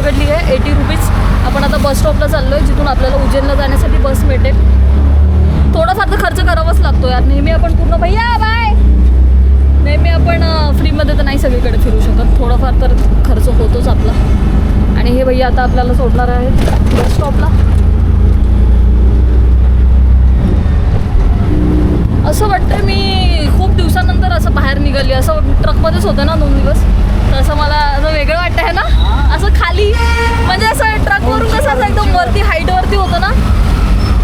पकडली आहे 80 रुपीज. आपण आता बस स्टॉपला चाललो आहे, जिथून आपल्याला उज्जैनला जाण्यासाठी बस मिळते. थोडाफार तर खर्च करावाच लागतो यार. नेहमी आपण पूर्ण भैया बाय नेहमी आपण फ्रीमध्ये तर नाही सगळीकडे फिरू शकत. थोडाफार तर खर्च होतोच आपला. आणि हे भैया आता आपल्याला सोडणार आहेत बस स्टॉपला. असं वाटतं मी खूप दिवसानंतर असं बाहेर निघाली. असं ट्रकमध्येच होतं ना 2 दिवस, तर असं मला असं वेगळं वाटतं आहे ना. असं खाली म्हणजे असं ट्रकवरून कसं असं एकदम वरती हाईटवरती होतं ना,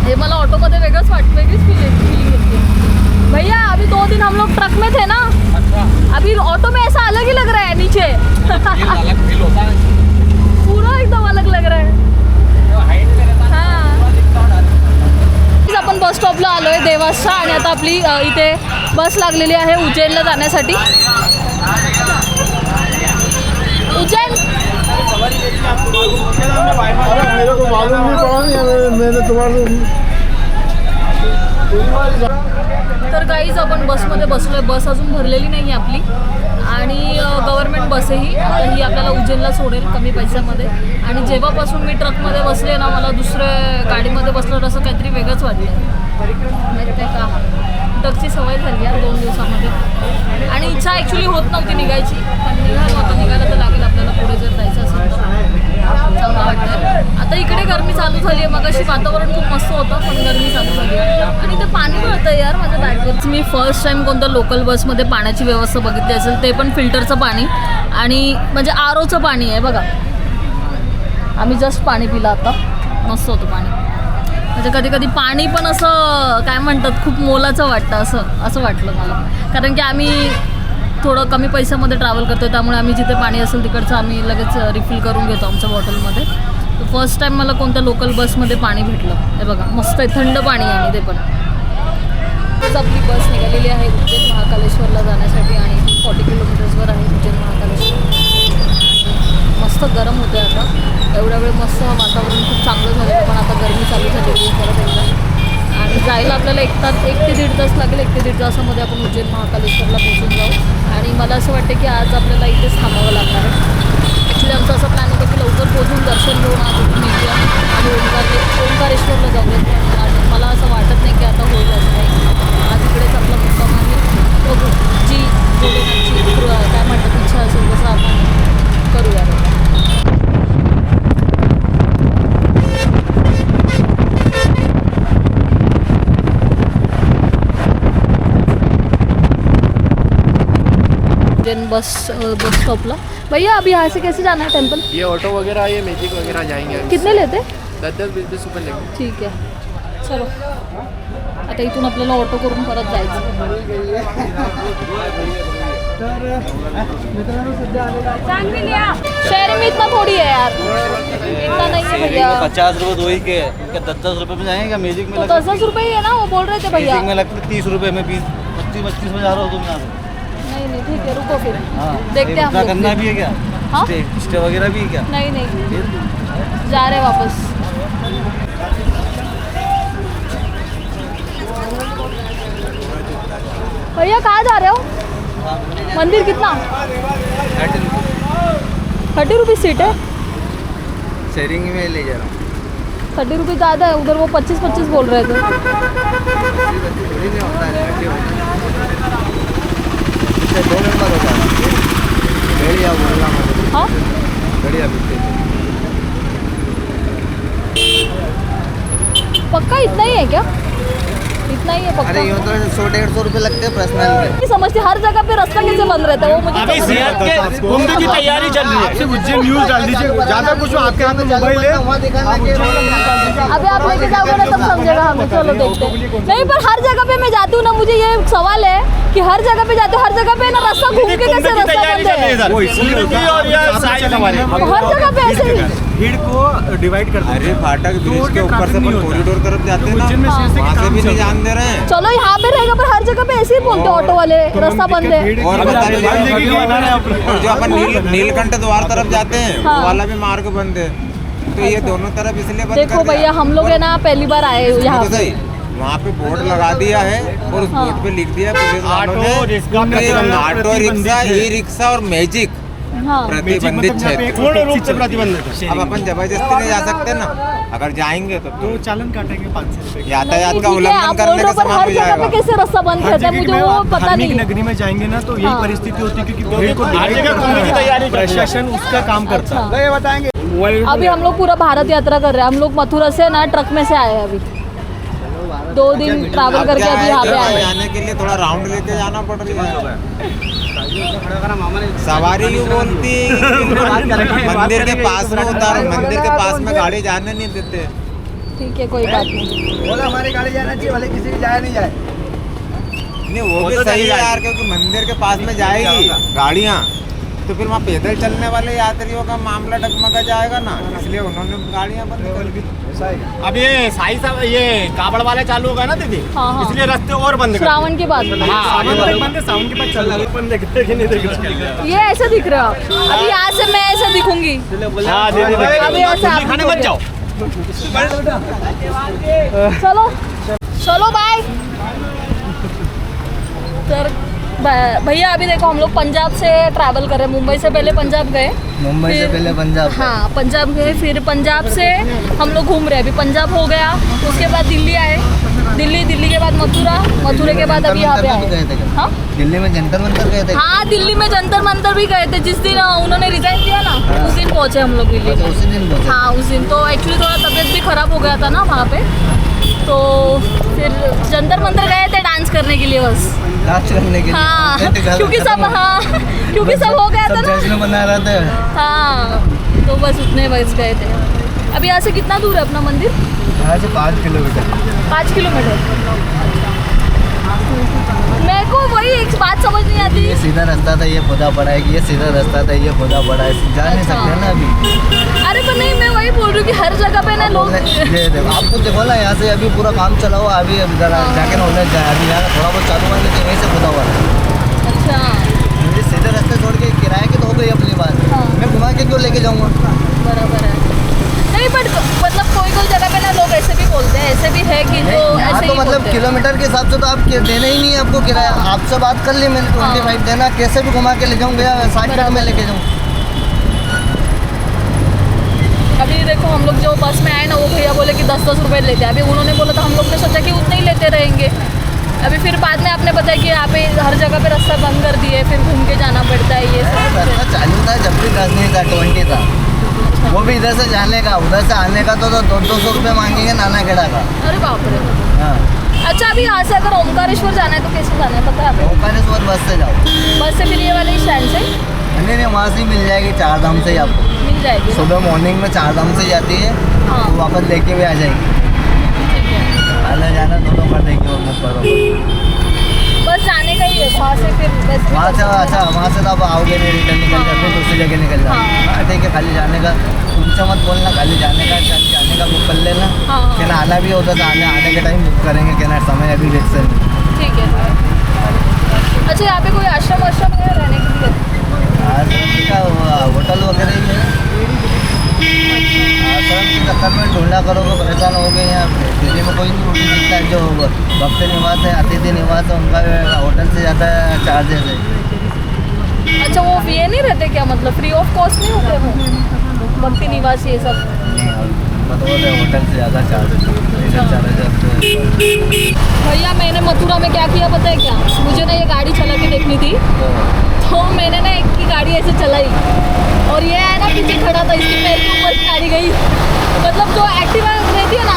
हे मला ऑटोमध्ये वेगळंच वाटतं. वेगळीच फीलिंग येते. भैया अभी 2 दिन हम लोग ट्रक में थे ना, अभी ऑटो में ऐसा अलग ही लग रहा है नीचे. पूरा एकदम अलग लग रहा है. आपण बस स्टॉपला आलो आहे देवासचा आणि आता आपली इथे बस लागलेली आहे उज्जैनला जाण्यासाठी. उज्जैन तर गाईज आपण बसमध्ये बसलोय. बस अजून भरलेली नाही आहे आपली आणि गव्हर्मेंट बस ही आता ही आपल्याला उज्जैनला सोडेल कमी पैशामध्ये. आणि जेव्हापासून मी ट्रकमध्ये बसले ना, मला दुसऱ्या गाडीमध्ये बसलं असं काहीतरी वेगळंच वाटलं. माहिती आहे का, ट्रकची सवय झाली आहे 2 दिवसामध्ये. आणि इच्छा ॲक्च्युली होत नव्हती निघायची, पण निघायला तर लागेल आपल्याला. पुढे जर जायचं असेल तर चांगलं वाटतं. आता इकडे गरमी चालू झाली आहे. मगाशी वातावरण खूप मस्त होतं, पण गरमी चालू झाली आहे. आणि ते पाणी मिळतं यार माझ्या बॅगवर. मी फर्स्ट टाईम कोणत्या लोकल बसमध्ये पाण्याची व्यवस्था बघितली असेल, ते पण फिल्टरचं पाणी आणि म्हणजे आरोचं पाणी आहे बघा. आम्ही जस्ट पाणी पिलं आता, मस्त होतं पाणी. म्हणजे कधी कधी पाणी पण असं काय म्हणतात खूप मोलाचं वाटतं, असं वाटलं मला. कारण की आम्ही थोडं कमी पैशामध्ये ट्रॅव्हल करतो, त्यामुळे आम्ही जिथे पाणी असेल तिकडचं आम्ही लगेच रिफिल करून घेतो आमच्या बॉटलमध्ये. तर फर्स्ट टाईम मला कोणत्या लोकल बसमध्ये पाणी भेटलं. हे बघा मस्त आहे, थंड पाणी आहे. आणि ते पण आपली बस निघालेली आहे उज्जैन महाकालेश्वरला जाण्यासाठी आणि 40 किलोमीटर्सवर आहे उज्जैन महाकालेश्वर. मस्त गरम होते आता. एवढ्या वेळ मस्त वातावरण खूप चांगलं झालं, पण आता गरमी चालू झालेली आहे परत एकदा. आणि जायला आपल्याला 1 ते 1.5 तास लागेल. 1 ते 1.5 तासामध्ये आपण उज्जैन महाकालेश्वरला पोहोचून जाऊ. आणि मला असं वाटतं की आज आपल्याला इथेच थांबावं लागणार आहे. ॲक्च्युली आमचं असं प्लॅन होतं की लवकर पोहोचून दर्शन घेऊन आज निघूया आणि ओंकारेश्वरला जाऊयात. आणि मला असं वाटत नाही की आता होईल असं काही. आज इकडेच आपला मुक्काम आहे. बघू जी भोलेनाथची काय म्हणतात इच्छा असेल तसं आपण करूया. बस स्टॉपला. भैया अभी यहाँ से कैसे जाना है टेम्पल? ये ऑटो वगैरह ये मैजिक वगैरह जाएंगे. कितने लेते? 10-20 रुपये लेंगे. ठीक आहे, चलो. आता इथून आपल्याला ऑटो करून परत जायचं. शहर में इतना थोड़ी है यार, इतना नहीं है भैया. 50 रुपये दो ही के 10-10 रुपये में जाएंगे. म्यूजिक में 10 रुपये ही है ना, वो बोल रहे थे भैया. म्यूजिक में लगते 30 रुपये में 25 में जा रहा हो तुम यहाँ से. नहीं ठीक है, रुको फिर. हाँ, देखते हैं हम लोग. करना भी है क्या? हाँ? स्टे वगैरह भी है क्या? नहीं जा रहे वापस. भैया कहाँ जा रहे हो? मंदिर कितना? 30 रुपीज़ सीट है. शेयरिंग में ले जा रहा हूँ. 30 रुपीज़ ज़्यादा है. उधर वो 25 बोल रहे थे. हाँ पक्का इतना ही है क्या? इतना ही है पक्का? अरे यूँ तो 100-150 रुपये लगते हैं पर्सनल में. नहीं समझती हर जगह पे रास्ता कैसे बंद रहता है वो मुझे अभी सेहत के कुंभ की तैयारी चल रही है. आपसे उज्जैन न्यूज़ डाल दीजिए. ज़्यादा कुछ आपके हाथ में मोबाइल है. अभी आप लेके जाओगे ना तब समझेगा हमें. चलो देखते हैं. नहीं पर हर जगह पे मैं जाती हूँ ना, मुझे ये सवाल है कि हर जगह पे जाती हूँ, हर जगह पे ना रास्ता घूम के कैसे रास्ता बंद है? वो इसलिए होता है. और यार साइड हमारे हर जगह पे ऐसे ही. भीड़ को डिवाइड कर. अरे फाटक ब्रिज के ऊपर से कॉरिडोर तरफ जाते हैं ना, वहाँ से भी नहीं जान दे रहे हैं. चलो यहाँ पे रहेगा, पर हर जगह पे ऐसे ही बोलते ऑटो वाले रास्ता बंद है. और जो अपन नीलकंठ द्वार तरफ जाते हैं वो वाला भी मार्ग बंद है. तो ये दोनों तरफ इसलिए बंद. देखो भैया हम लोग है ना पहली बार आए यहाँ पे. वहाँ पे बोर्ड लगा दिया है और उस बोर्ड पे लिख दिया पुलिस वालों ने ऑटो रिक्शा, ई रिक्शा और मैजिक हाँ। प्रतिबंधित मतलब यहाँ पे क्षेत्र। पूर्ण रूप से प्रतिबंधित है। अब अपन जबरदस्ती नहीं जा सकते ना, अगर जाएंगे तो तो चालन काटेंगे 500 रुपये। यातायात का ठीक है, उल्लंघन आप बोल करने रहे का हो, पर समान हर हो जगह पे जाएगा। कैसे रास्ता बंद हर करते हैं जगह मुझे में वो आप पता धार्मिक नहीं। नगरी में जाएंगे ना तो यही हाँ। परिस्थिति होती है, क्योंकि तो भीड़ को हर जगह कुंभ की तैयारी प्रशासन उसका काम करता अच्छा। है। ये बताएंगे अभी हम लोग पूरा भारत यात्रा कर रहे हैं। हम लोग मथुरा से ना ट्रक में से आए हैं अभी, 2 दिन ट्रैवल अब करके क्या अभी है, यहाँ पे जगह आए हैं। जाने के लिए थोड़ा राउंड लेके जाना पड़ रही है। सवारी यूँ बोलती मंदिर के पास में उतारो, मंदिर के पास में गाड़ी जाने नहीं देते। ठीक है, कोई बात नहीं। बोला हमारी गाड़ी जाना चाहिए, भले किसी की जाए नहीं जाए। नहीं वो भी सही है यार, क्योंकि मंदिर के पास में जाएगी गाड़ियाँ तो फिर वहाँ पैदल चलने वाले यात्रियों का मामला डगमगा जाएगा ना, इसलिए उन्होंने गाड़ियाँ बंद कर दी। अब ये साई साहब ये कावड़ वाले चालू हो गए ना दीदी, हाँ, हाँ। इसलिए रास्ते और बंद कर दिए। श्रावण के बाद हाँ, सावन तक बंद है, सावन के बाद चल अपन देखते कि नहीं देखते। ये ऐसे दिख रहे हो आप। अभी यहाँ से मैं ऐसे दिखूंगी। हाँ दीदी अभी ऐसे आप खाने मत जाओ। चलो चलो बाय। सर भैया अभी देखो हम लोग पंजाब से ट्रैवल कर रहे हैं। मुंबई से पहले पंजाब गए, मुंबई से फिर- पहले पंजाब। हाँ पंजाब गए, फिर पंजाब से हम लोग घूम रहे हैं। अभी पंजाब हो गया, उसके बाद दिल्ली आए, दिल्ली के बाद मथुरा के बाद अभी यहाँ पे जंतर मंतर भी गए आए। थे। हाँ दिल्ली में जंतर मंतर गए थे। हाँ, दिल्ली में जंतर मंतर भी गए थे। जिस दिन उन्होंने रिजाइन किया ना, उस दिन पहुंचे हम लोग दिल्ली अच्छा, में। उसी दिन पहुंचे। हाँ उस दिन तो एक्चुअली थोड़ा तबीयत भी खराब हो गया था ना वहाँ पे, तो फिर जंतर मंतर गए थे डांस करने के लिए बस। नाच करने के लिए। हाँ कहते घर क्योंकि सब, खत्म हाँ क्योंकि सब हो गया था सब ना। जश्न मना रहे थे। हाँ तो बस उतने बस गए थे। अभी यहाँ से कितना दूर है अपना मंदिर? यहाँ से 5 किलोमीटर। 5 किलोमीटर। मेरे को वही एक बात समझ नहीं आती। ये सीधा रास्ता था, ये खुदा पड़ा है कि ये सीधा रास्ता था, ये खुदा पड़ा है। जा नहीं अच्छा। सकते ना अभी। अरे पर नहीं, मैं वही बोल रही हूँ कि हर जगह पे ना लोग। ये देखो, आपको देखो ना यहाँ से अभी पूरा काम चला हुआ। अभी जरा हाँ। जाके ना उधर जाए, अभी यहाँ थोड़ा बहुत चालू हुआ, लेकिन वहीं से खुदा हुआ है। अच्छा मुझे सीधे रास्ते छोड़ के किराए की तो हो गई अपनी बात। हाँ। मैं घुमा के क्यों लेके जाऊँगा? बराबर है। नहीं बट मतलब कोई जगह पे ना लोग ऐसे भी बोलते हैं, ऐसे भी है कि जो यहाँ ऐसे तो ही मतलब बोलते हैं। किलोमीटर के हिसाब से तो आप देना ही नहीं है आपको किराया। आपसे बात कर ली मैंने, 25 देना, कैसे भी घुमा के ले जाऊँ भैया, 60 रुपये में लेके जाऊँ। अभी देखो हम लोग जो बस में आए ना, वो भैया बोले कि 10-10 रुपए लेते हैं। अभी उन्होंने बोला था, हम लोग ने सोचा कि उतने ही लेते रहेंगे। अभी फिर बाद में आपने बताया कि यहाँ पे हर जगह पे रास्ता बंद कर दिए, फिर घूम के जाना पड़ता है ये सब। रास्ता चालू था जब भी 10 नहीं था, 20 था। वो भी इधर से जाने का, उधर से आने का तो 200 रुपये मांगेंगे नाना खेड़ा का। अरे बाप रे। हाँ, अच्छा अभी यहाँ से अगर ओमकारेश्वर जाना है तो कैसे जाना है पता है आपको? ओंकारेश्वर बस से जाओ। बस से फिर ये वाले स्टैंड से नहीं, वहाँ से ही मिल जाएगी, 4 धाम से ही आपको। मिल जाएगी ना? सुबह मॉर्निंग में 4 धाम से जाती है, हाँ। तो वापस लेके भी आ जाएगी। ठीक है, आना जाना दोनों कर देंगे और बुक करो। बस जाने का ही है वहाँ से फिर बस। वहाँ से अच्छा, वहाँ से तो आप आओगे नहीं, रिटर्न निकल जाए, फिर दूसरी जगह निकल जाओ। हाँ। हाँ ठीक है, खाली जाने का उनसे मत बोलना, खाली जाने का बुक कर लेना। हाँ। क्या ना आना भी होता तो आने के टाइम बुक करेंगे, क्या ना समय अभी देख से नहीं। ठीक है। अच्छा यहाँ पे कोई आश्रम है रहने के लिए? आश्रम का होटल वगैरह ही है। आश्रम के चक्कर में ढूंढा करोगे, परेशान हो गए। यहाँ दिल्ली में कोई नहीं होटल मिलता है। जो भक्त निवास है, अतिथि निवास है, उनका होटल से ज़्यादा चार्जेस है। अच्छा वो ये नहीं रहते क्या, मतलब फ्री ऑफ कॉस्ट नहीं होते वो भक्ति निवास ये सब? मतलब होटल से ज़्यादा चार्जेस भैया मैंने मथुरा में क्या किया पता है क्या? मुझे ना ये गाड़ी चला के देखनी थी, तो मैंने ना एक की गाड़ी ऐसे चलाई, और ये है ना पीछे खड़ा था, इसके पैर के ऊपर गाड़ी गई। मतलब जो एक्टिवा रहती है ना,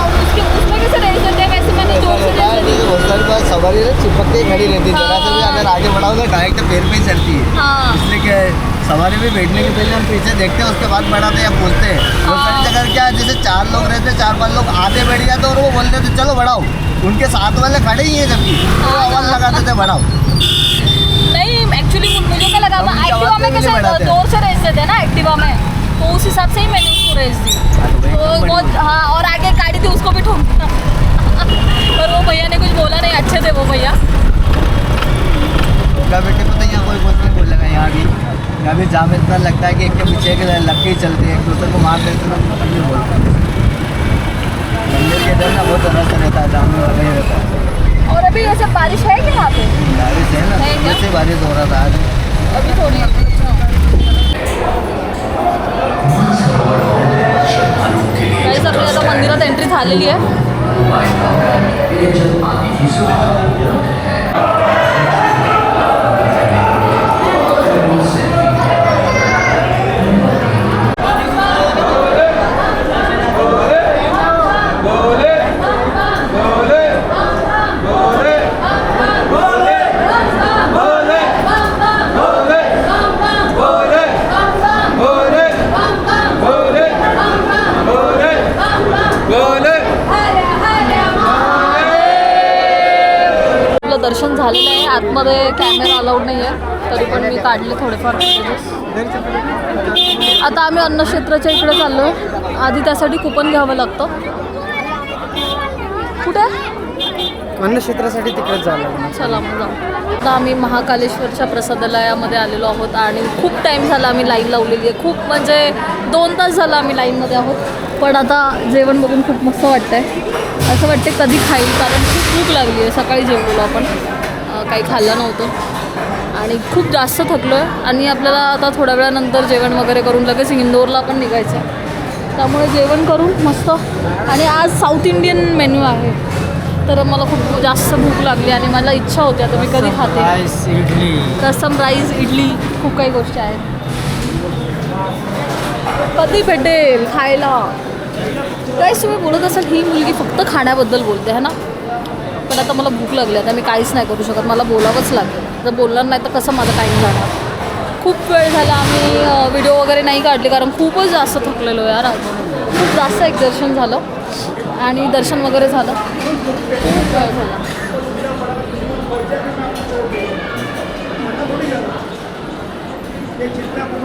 उसमें कैसे रेस देते हैं वैसे मैंने जोर से रेस दी। बहुत सारी बार सवारी चिपक के खड़ी रहती है, जरा से भी अगर आगे बढ़ाओ तो डायरेक्ट पैर पे ही चलती है। हाँ इसलिए क्या है, सवारी में बैठने के पहले हम पीछे देखते हैं, उसके बाद बढ़ाते या बोलते हैं। बहुत सारी जगह क्या है, जैसे 4 लोग रहते, 4-5 लोग आधे बैठ जाते और वो बोलते थे चलो बढ़ाओ, उनके साथ वाले खड़े ही हैं जबकि, तो आवाज़ लगाते थे बढ़ाओ। नहीं एक्चुअली मुझे क्या लगा, हम उनकी एक्टिवा आवाज़ में में भी कैसे बढ़ाते हैं। जोर से रेस देते हैं ना एक्टिवा में, तो उस हिसाब से ही मैंने उसको रेस दी। तो बहुत हाँ, और आगे गाड़ी थी उसको भी ठोक दिया। पर वो भैया ने कुछ बोला नहीं, अच्छे थे वो भैया। होगा बेटे, पता है यहाँ कोई कुछ नहीं बोलेगा। यहाँ भी जाम इतना लगता है कि एक के पीछे के लग के ही चलते हैं, एक दूसरे को मार देते हैं, कुछ नहीं बोलते। मंदिर के इधर ना बहुत तरह से रहता है, जाम में लगा ही रहता है। और अभी ऐसे बारिश है कि यहाँ पे? बारिश है ना, है क्या? वैसे बारिश हो रहा था आज। अभी थोड़ी। गाईस आपली आता मंदिरात एंट्री झालेली आहे. दर्शन झालेलं आहे. आतमध्ये कॅमेरा अलाउड नाही आहे, तरी पण मी काढले थोडेफार footages. आता आम्ही अन्नक्षेत्राच्या इकडे चाललो आहे. आधी त्यासाठी कुपन घ्यावं लागतं. कुठे? अन्नक्षेत्रासाठी तिकडेच झालं. चला मग जाऊ. आता आम्ही महाकालेश्वरच्या प्रसादालयामध्ये आलेलो आहोत आणि खूप टाईम झाला आम्ही लाईन लावलेली आहे. खूप म्हणजे 2 तास झाला आम्ही लाईनमध्ये आहोत. पण आता जेवण बघून खूप मस्त वाटतं आहे. असं वाटते कधी खाईल, कारण खूप भूक लागली आहे. सकाळी जेवलो आपण, काही खाल्लं नव्हतं आणि खूप जास्त थकलो आहे. आणि आपल्याला आता थोड्या वेळानंतर जेवण वगैरे करून लगेच इंदोरला पण निघायचं आहे. त्यामुळे जेवण करून मस्त. आणि आज साऊथ इंडियन मेन्यू आहे, तर मला खूप जास्त भूक लागली आणि मला इच्छा होती आता मी कधी खाते. इडली, रसम राईस, इडली, खूप काही गोष्टी आहेत. कधी भेटेल खायला? काहीच तुम्ही बोलत असाल ही मुलगी फक्त खाण्याबद्दल बोलते है ना, पण आता मला भूक लागली. आता मी काहीच नाही करू शकत, मला बोलावंच लागेल. जर बोलणार नाही तर कसं माझा टाईम जाणार. खूप वेळ झाला आम्ही व्हिडिओ वगैरे नाही काढले, कारण खूपच जास्त थकलेलो यार. खूप जास्त एक्झर्शन झालं आणि दर्शन वगैरे झालं. खूप वेळ झाला.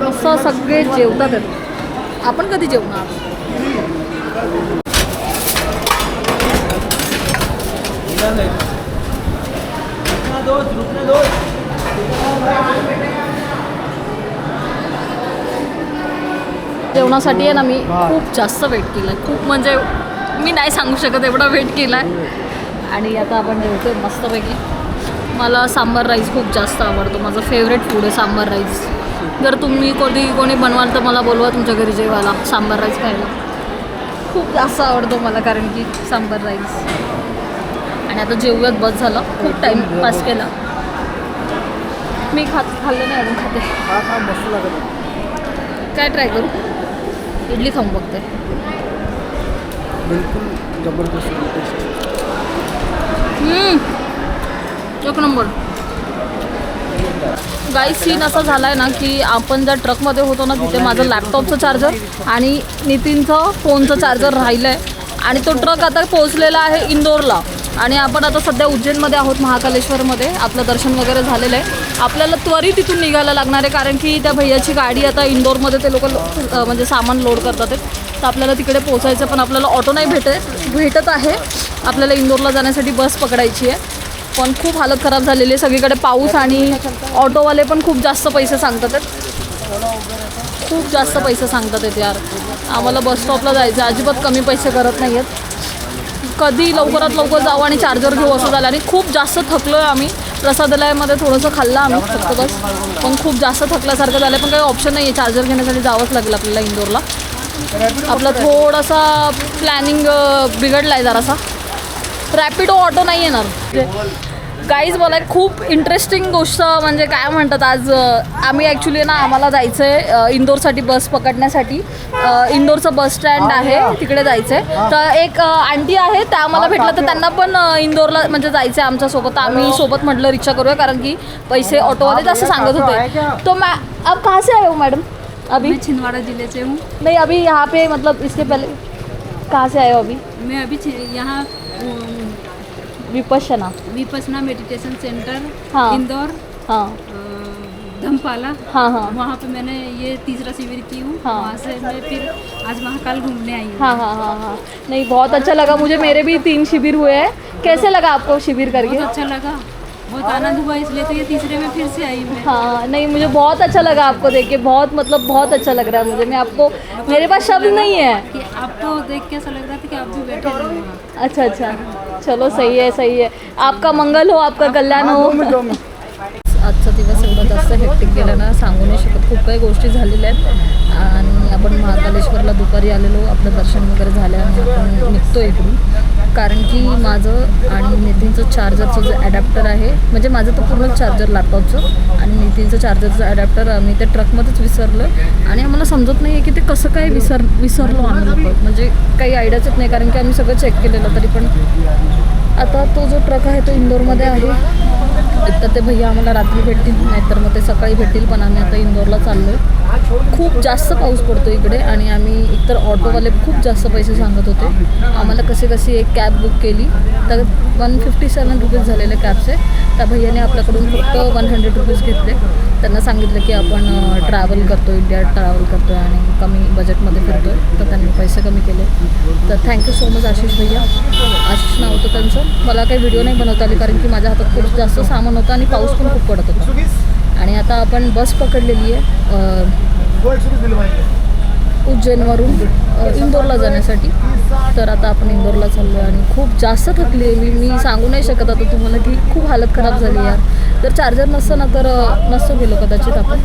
असं सगळे जेवतात आहेत. आपण कधी जेवणार? जेवणासाठी आहे ना मी खूप जास्त वेट केला आहे. खूप म्हणजे मी नाही सांगू शकत एवढा वेट केला आहे. आणि आता आपण जेवतो मस्तपैकी. मला सांबार राईस खूप जास्त आवडतो. माझं फेवरेट फूड आहे सांबार राईस. जर तुम्ही कोणी बनवाल तर मला बोलवा तुमच्या घरी जेवायला सांबार राईस खायला. खूप जास्त आवडतो मला, कारण की सांबार राईस. आणि आता जेवूयात, बस झालं. खूप टाईम पास केला. मी खाल्लं नाही अजून, खाते. मस्त लागत. काय ट्राय करू? इडली खाऊन बघते. बिलकुल जबरदस्त. एक नंबर. गाईस सीन असा झाला आहे ना की आपण ज्या ट्रकमध्ये होतो ना तिथे माझं लॅपटॉपचं चार्जर आणि नितीनचं फोनचं चार्जर राहिलं आहे. आणि तो ट्रक आता पोहोचलेला आहे इंदोरला. आणि आपण आता सध्या उज्जैनमध्ये आहोत, महाकालेश्वरमध्ये. आपलं दर्शन वगैरे झालेलं आहे. आपल्याला त्वरित तिथून निघायला लागणार आहे, कारण की त्या भैयाची गाडी आता इंदोरमध्ये ते लोक म्हणजे सामान लोड करतात आहेत. तर आपल्याला तिकडे पोचायचं, पण आपल्याला ऑटो नाही भेटत आहे. आपल्याला इंदोरला जाण्यासाठी बस पकडायची आहे. पण खूप हालत खराब झालेली आहे. सगळीकडे पाऊस आणि ऑटोवाले पण खूप जास्त पैसे सांगतात आहेत. खूप जास्त पैसे सांगतात आहेत यार. आम्हाला बस स्टॉपला जायचं, अजिबात कमी पैसे करत नाही आहेत. कधी लवकरात लवकर जाऊ आणि चार्जर घेऊ असं झालं. आणि खूप जास्त थकलो आहे आम्ही. प्रसादालयामध्ये थोडंसं खाल्लं आम्ही फक्त बस, पण खूप जास्त थकल्यासारखं झालं. पण काही ऑप्शन नाही आहे, चार्जर घेण्यासाठी जावंच लागेल आपल्याला इंदोरला. आपला थोडासा प्लॅनिंग बिघडला आहे जरासा. रॅपिडो ऑटो नाही येणार. गाईज मला एक खूप इंटरेस्टिंग गोष्ट म्हणजे काय म्हणतात, आज आम्ही ॲक्च्युली ना आम्हाला जायचं आहे इंदोरसाठी बस पकडण्यासाठी. इंदोरचं बस स्टँड आहे तिकडे जायचं आहे. तर एक आंटी आहे त्या आम्हाला भेटला, तर त्यांना पण इंदोरला म्हणजे जायचं आहे आमच्यासोबत. आम्ही सोबत म्हटलं रिक्षा करूया, कारण की पैसे ऑटोवाले जास्त सांगत होते. तो आप कहाँ से आए हो मैडम? अभी छिंदवाड़ा जिले से हूँ. नहीं, अभी यहाँ पे मतलब इसके पहले कहाँ से आए हो? अभी मैं अभी यहाँ विपश्यना मेडिटेशन सेंटर हाँ. इंदौर हाँ धमपाला, हाँ हाँ वहाँ पे मैंने ये तीसरा शिविर की हूँ. हाँ. वहाँ से मैं फिर आज महाकाल घूमने आई हूँ. हाँ हाँ हाँ हाँ नहीं, बहुत अच्छा लगा मुझे. मेरे भी 3 शिविर हुए हैं. कैसे लगा आपको शिविर करके? बहुत अच्छा लगा, बहुत आनंद हुआ. इसलिए तो ये तीसरे में फिर से आई मैं. हाँ नहीं, मुझे बहुत अच्छा लगा आपको देख के. बहुत मतलब बहुत अच्छा लग रहा है मुझे. मैं आपको, मेरे पास शब्द नहीं है. कि आपको देख के ऐसा लग रहा था कि आप भी बैठे रहो वहाँ. अच्छा अच्छा, चलो सही है सही है. आपका मंगल हो, आपका कल्याण हो. आजचा दिवस एवढा असं हेक्टिक गेलं ना सांगू नाही शकत. खूप काही गोष्टी झालेल्या आहेत आणि आपण महाकालेश्वरला दुपारी आलेलो, आपलं दर्शन वगैरे झालं आणि आपण निघतो इकडून. कारण की माझं आणि नितीनचं चार्जरचं जे ॲडॅप्टर आहे, म्हणजे माझं तर पूर्ण चार्जर लॅपटॉपचं आणि नितीनचं चार्जरचं ॲडॅप्टर आम्ही ते ट्रकमध्येच विसरलो आणि आम्हाला समजत नाही आहे की ते कसं काय विसरलो आम्ही लोक. म्हणजे काही आयडियाच येत नाही कारण की आम्ही सगळं चेक केलेलं. तरी पण आता तो जो ट्रक आहे तो इंदोरमध्ये आहे. एकतर ते भैया आम्हाला रात्री भेटतील, नाहीतर मग ते सकाळी भेटतील. पण आम्ही आता इंदोरला चाललो आहे. खूप जास्त पाऊस पडतो इकडे आणि आम्ही एकतर ऑटोवाले खूप जास्त पैसे सांगत होते. आम्हाला कशी एक कॅब बुक केली तर 157 रुपीज झालेले कॅबचे. त्या भैयाने आपल्याकडून फक्त 100 रुपीज घेतले. त्यांना सांगितलं की आपण ट्रॅव्हल करतो, इंडिया ट्रॅव्हल करतो आहे आणि कमी बजेटमध्ये फिरतो आहे, तर त्यांनी पैसे कमी केले. तर थँक्यू सो मच आशिष भैया. आशिष नाव होतं त्यांचं. मला काही व्हिडिओ नाही बनवता आली कारण की माझ्या हातात खूप जास्त सामान होतं आणि पाऊस पण खूप पडत होता. आणि आता आपण बस पकडलेली आहे उज्जैनवरून इंदोरला जाण्यासाठी. तर आता आपण इंदोरला चाललो आहे आणि खूप जास्त थकली आहे मी सांगू नाही शकत आता तुम्हाला की खूप हालत खराब झाली यार. जर चार्जर नसतं ना तर नसतं गेलो कदाचित आपण.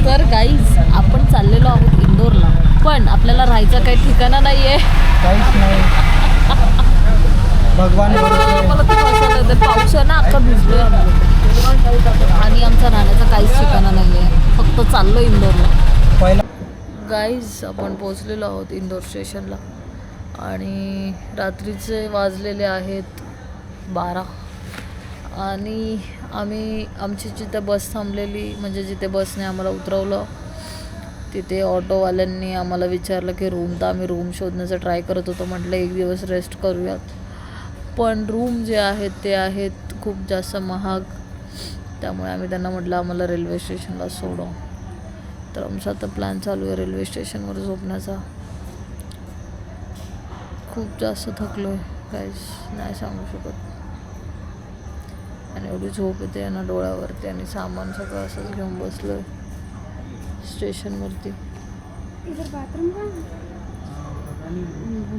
तर गाईज आपण चाललेलो आहोत इंदोरला, पण आपल्याला राहायचं काही ठिकाणा नाही आहे. काहीच नाही. भगवान मला खूप असं येतं, पाऊस आहे ना अख्खा भिजलोय आणि आमचा राहण्याचा काहीच ठिकाणा नाही आहे. फक्त चाललो इंदोरला. पहिला गाईज आपण पोचलेलो आहोत इंदोर स्टेशनला आणि रात्रीचे वाजलेले आहेत 12 आणि आमची जिथे बस थांबलेली, म्हणजे जिथे बसने आम्हाला उतरवलं तिथे ऑटोवाल्यांनी आम्हाला विचारलं की रूम. तर आम्ही रूम शोधण्याचा ट्राय करत होतो. म्हटलं एक दिवस रेस्ट करूयात, पण रूम जे आहेत ते आहेत खूप जास्त महाग. त्यामुळे आम्ही त्यांना म्हटलं आम्हाला रेल्वे स्टेशनला सोडव. तर आमचा आता प्लॅन चालू आहे रेल्वे स्टेशनवर झोपण्याचा. खूप जास्त थकलो आहे काहीच नाही सांगू शकत. आणि एवढी झोप येते ना डोळ्यावरती आणि सामान सगळं असंच घेऊन बसलो आहे स्टेशनवरती.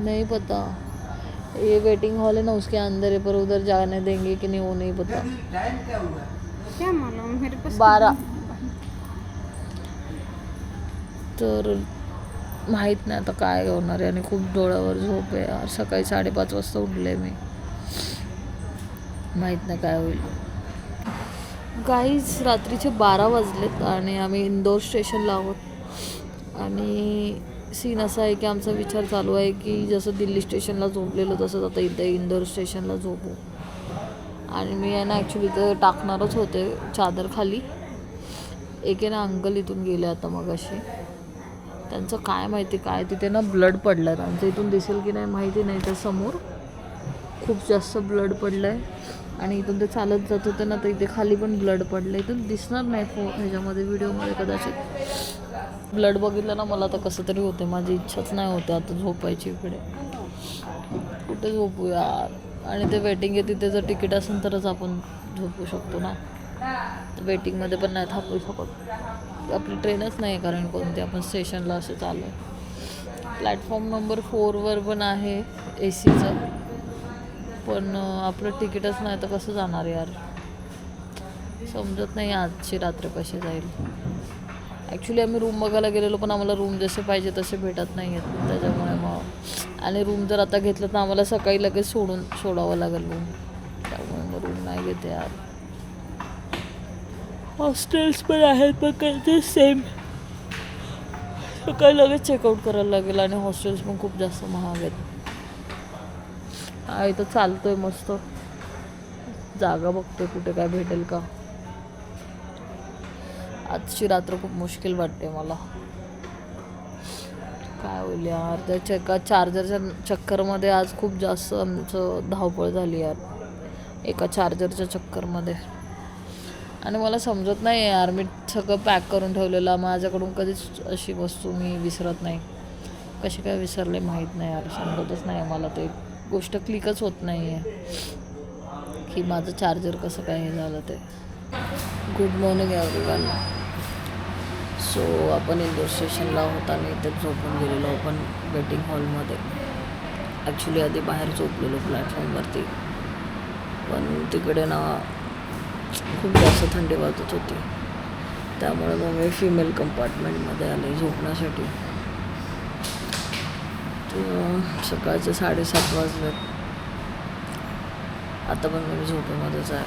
नहीं पता, ये वेटिंग हॉल है ना उसके अंदर है, पर उधर जाने देंगे कि नहीं वो नहीं पता. क्या मालूम, मेरे पास 12 तर माहीत नाही आता काय होणार आहे. आणि खूप डोळ्यावर झोप आहे यार. सकाळी 5:30 वाजता उठले मी. माहीत नाही काय होईल. गाईज रात्रीचे 12 वाजलेत आणि आम्ही इंदोर स्टेशनला आहोत. आणि सीन असा आहे की आमचा विचार चालू आहे की जसं दिल्ली स्टेशनला झोपलेलो तसंच आता इथे इंदोर स्टेशनला झोपू. आणि मी आहे ना ॲक्च्युली तर टाकणारच होते चादर खाली. एक आहे ना अंकल इथून गेले आता मगाशी. त्यांचं काय माहिती काय तिथे ना ब्लड पडलं आहे. आमच्या इथून दिसेल की नाही माहिती नाही. तर समोर खूप जास्त ब्लड पडलं आहे आणि इथून ते चालत जात होते ना तर इथे खाली पण ब्लड पडलं. इथून दिसणार नाही ह्याच्यामध्ये व्हिडिओमध्ये कदाचित. ब्लड बघितलं ना मला तर कसं तरी होते. माझी इच्छाच नाही होते आता झोपायची इकडे. कुठे झोपू यार. आणि ते वेटिंग आहे तिथे जर तिकीट असेल तरच आपण झोपू शकतो ना. तर वेटिंगमध्ये पण नाही थांबू शकत. आपली ट्रेनच नाही कारण कोणती आपण स्टेशनला असं चालू आहे. प्लॅटफॉर्म नंबर 4वर पण आहे ACचं, पण आपलं तिकीटच नाही तर कसं जाणार यार. समजत नाही आजची रात्र कशी जाईल. ॲक्च्युली आम्ही रूम बघायला गेलेलो पण आम्हाला रूम जसे पाहिजे तसे भेटत नाही आहेत. त्याच्यामुळे मग आणि रूम जर आता घेतलं तर आम्हाला सकाळी लगेच सोडावं लागेल रूम. त्यामुळे मग रूम नाही घेते यार. हॉस्टेल्स पण आहेत पण काही सेम. सकाळी लगेच चेकआउट करायला लागेल आणि हॉस्टेल्स पण खूप जास्त महाग आहेत. इथं चालतोय मस्त. जागा बघतोय कुठे काय भेटेल का. आजची रात्र खूप मुश्किल वाटते मला. काय होईल यार. त्या चार्जरच्या चक्करमध्ये आज खूप जास्त आमचं धावपळ झाली यार. एका चार्जरच्या चक्करमध्ये. आणि मला समजत नाही यार. मी सगळं पॅक करून ठेवलेलं. माझ्याकडून कधीच अशी वस्तू मी विसरत नाही. कशी काय विसरले माहीत नाही यार. समजतच नाही मला. ते गोष्ट क्लिकच होत नाही आहे की माझं चार्जर कसं काय हे झालं ते. Good morning everyone. सो आपण इंदोर स्टेशनला आहोत आणि इथे झोपून गेलेलो आपण वेटिंग हॉलमध्ये. ॲक्च्युली आधी बाहेर झोपलेलो प्लॅटफॉर्मवरती, पण तिकडे ना खूप जास्त थंडी वाजत होती. त्यामुळे मग मी फिमेल कंपार्टमेंटमध्ये आले झोपण्यासाठी. सकाळचे 7:30 वाजलेत. आता पण मी झोपेमध्येच आहे.